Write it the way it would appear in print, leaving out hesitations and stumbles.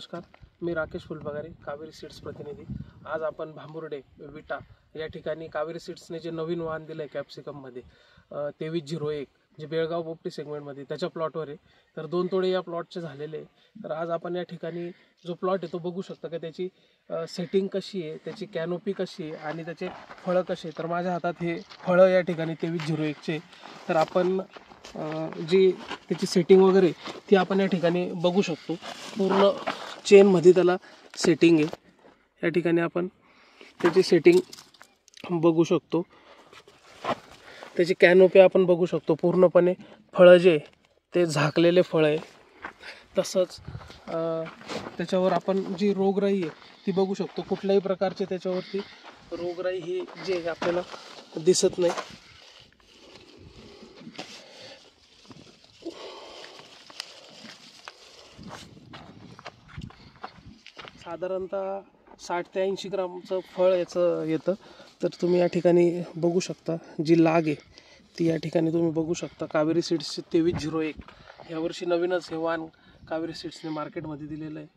नमस्कार, मी राकेश फुलपगारे, कावेरी सीड्स प्रतिनिधी। आज आपण भांबुर्डे विटा या ठिकाणी कावेरी सीड्सने जे नवीन वाहन दिलं आहे कॅप्सिकममध्ये 2301 जे बेळगाव पोपटी सेगमेंटमध्ये त्याच्या प्लॉटवर आहे। तर 2 तोडे या प्लॉटचे झालेले आहे। तर आज आपण या ठिकाणी जो प्लॉट आहे तो बघू शकता की त्याची सेटिंग कशी आहे, त्याची कॅनोपी कशी आहे आणि त्याचे फळं कसे। तर माझ्या हातात हे फळं या ठिकाणी 2301चे। तर आपण जी त्याची सेटिंग वगैरे ती आपण या ठिकाणी बघू शकतो। पूर्ण चेनमध्ये त्याला सेटिंग आहे। या ठिकाणी आपण त्याची सेटिंग बघू शकतो, त्याची कॅनोपी आपण बघू शकतो। पूर्णपणे फळं जे ते झाकलेले फळ आहे। तसंच त्याच्यावर आपण जी रोगराई आहे ती बघू शकतो। कुठल्याही प्रकारचे त्याच्यावरती रोगराई ही जे आपल्याला दिसत नाही। साधारणतः 60 ते 80 ग्रामचं फळ याचं येतं। तर तुम्ही या ठिकाणी बघू शकता जी लाग आहे ती या ठिकाणी तुम्ही बघू शकता। कावेरी सीड्सचे 2301 यावर्षी नवीनच हे वाण कावेरी सीड्सने मार्केटमध्ये दिलेलं आहे।